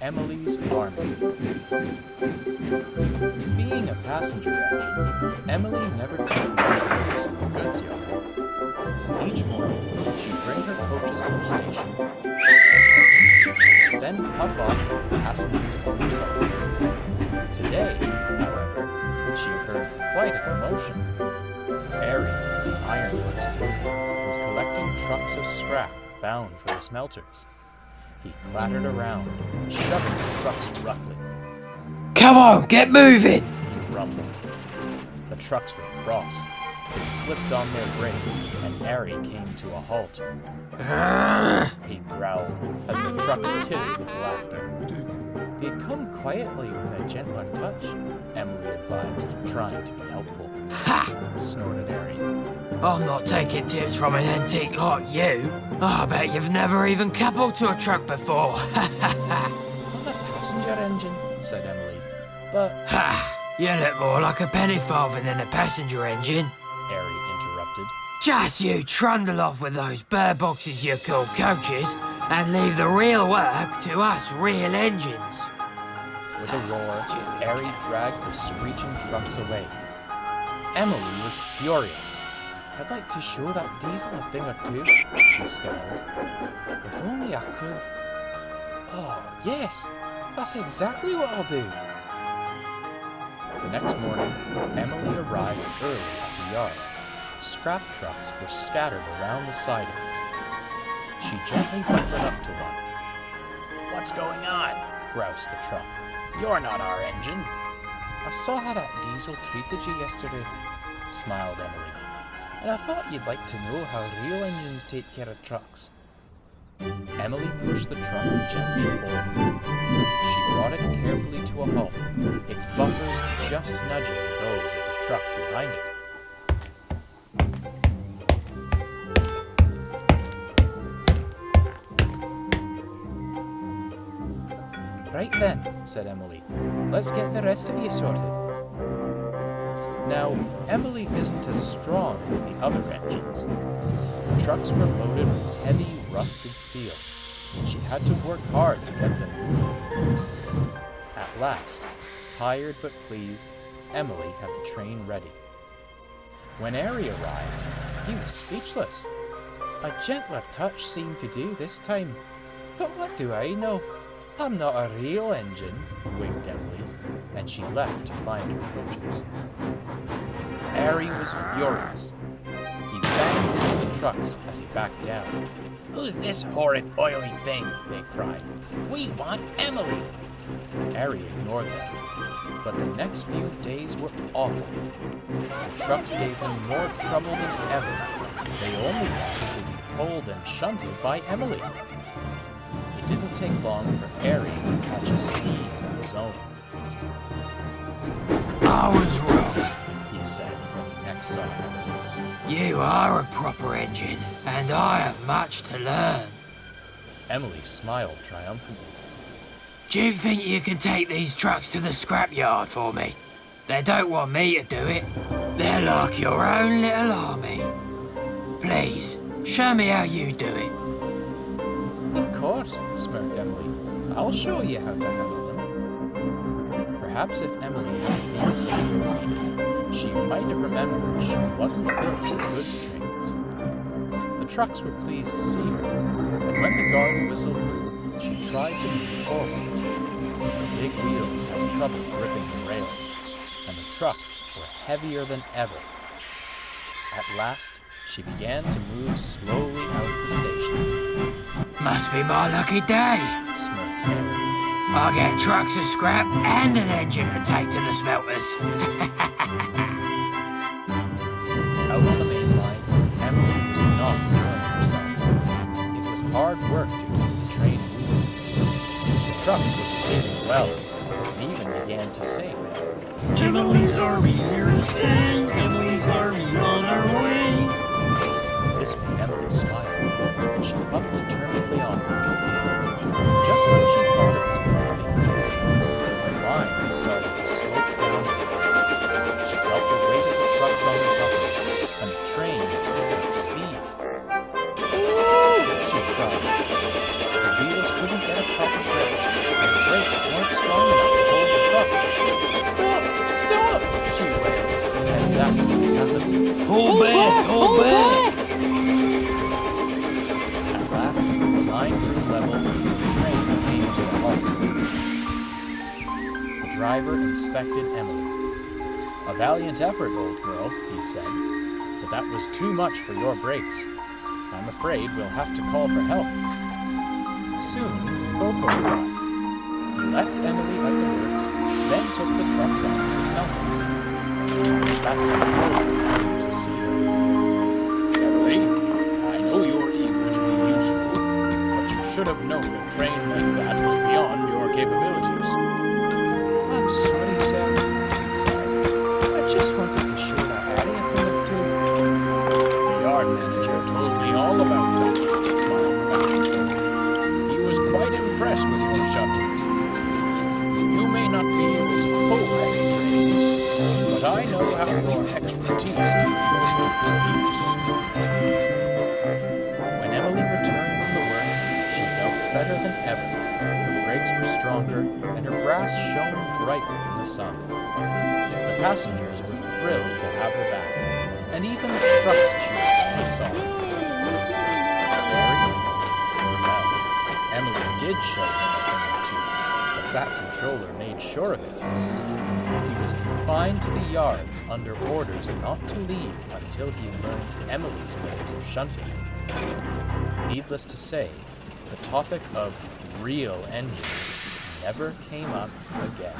Emily's Army. Being a passenger engine, Emily never took much notice of the goods yard. Each morning, she'd bring her coaches to the station, then puff off with passengers in tow. Today, however, she heard quite a commotion. Harry, the ironworks diesel, was collecting trucks of scrap bound for the smelters. He clattered around, shoving the trucks roughly. Come on, get moving! He rumbled. The trucks were cross. They slipped on their brakes, and Harry came to a halt. He growled as the trucks tittered with laughter. He'd come quietly with a gentler touch, Emily advised, trying to be helpful. Ha! Snorted Harry. I'm not taking tips from an antique like you. I bet you've never even coupled to a truck before. I'm a passenger engine, said Emily. But... Ha! You look more like a penny farthing than a passenger engine. Harry interrupted. Just you trundle off with those bird boxes you call coaches and leave the real work to us real engines. With a roar, Harry dragged the screeching trucks away. Emily was furious. I'd like to show that diesel a thing or two, she scowled. If only I could... Oh, yes, that's exactly what I'll do. The next morning, Emily arrived early at the yards. Scrap trucks were scattered around the sidings. She gently buffered up to one. What's going on? Groused the truck. You're not our engine. I saw how that diesel treated you yesterday, smiled Emily. And I thought you'd like to know how real engines take care of trucks. Emily pushed the truck gently forward. She brought it carefully to a halt, its bumpers just nudging those of the truck behind it. Right then, said Emily. Let's get the rest of you sorted. Now, Emily isn't as strong as the other engines. The trucks were loaded with heavy, rusted steel, and she had to work hard to get them moving. At last, tired but pleased, Emily had the train ready. When Harry arrived, he was speechless. A gentler touch seemed to do this time. But what do I know? I'm not a real engine, winked Emily, and she left to find her coaches. Harry was furious. He banged into the trucks as he backed down. Who's this horrid oily thing? They cried. We want Emily. Harry ignored them, but the next few days were awful. The trucks gave him more trouble than ever. They only wanted to be pulled and shunted by Emily. It didn't take long for Harry to catch a scheme of his own. I was wrong, he said when he next saw Emily. You are a proper engine, and I have much to learn. Emily smiled triumphantly. Do you think you can take these trucks to the scrapyard for me? They don't want me to do it. They're like your own little army. Please, show me how you do it. Of course, smirked Emily. I'll show you how to handle them. Perhaps if Emily hadn't been so conceited, she might have remembered she wasn't built for goods trains. The trucks were pleased to see her, and when the guard's whistle blew, she tried to move forwards. The big wheels had trouble gripping the rails, and the trucks were heavier than ever. At last, she began to move slowly out of the station. Must be my lucky day, Smirked Harry. I'll get trucks of scrap and an engine to take to the smelters. Out on the main line, Emily was not enjoying herself. It was hard work to keep the train moving. The trucks were behaving well, and even began to sing. Emily's Army here to stay. Emily's Army on our way. This made Emily smile, and she puffed determinedly on. Just when she thought it was becoming easy, the line started to slope downwards. She felt the weight of the trucks on the bumpers, and the train picked up speed. Ooh! She cried. The wheels couldn't get a proper grip, and the brakes Hold back! Hold back! At last, the line grew level and the train came to a halt. The driver inspected Emily. "A valiant effort, old girl," he said, "but that was too much for your brakes. I'm afraid we'll have to call for help." Soon, Boko arrived. He left Emily at the works, then took the trucks off to his mountains. That controller came to see her. "Emily, I know you're eager to be useful, but you should have known a train like that was beyond your capabilities." "I'm sorry, sir," she said. "I just wanted to show that I had anything to do." "The yard manager told me all about that," smiled the manager. "He was quite impressed with your shuttle. You may not be able to pull heavy trains, but I know how your expertise can be put to good use." When Emily returned from the works, she felt better than ever. Her brakes were stronger, and her brass shone brightly in the sun. The passengers were thrilled to have her back, and even the trucks cheered when they saw her. Mary? Well, Emily did show them a thing or two. The fat controller made sure of it. He was confined to the yards under orders not to leave until he learned Emily's ways of shunting. Needless to say, the topic of real engines never came up again.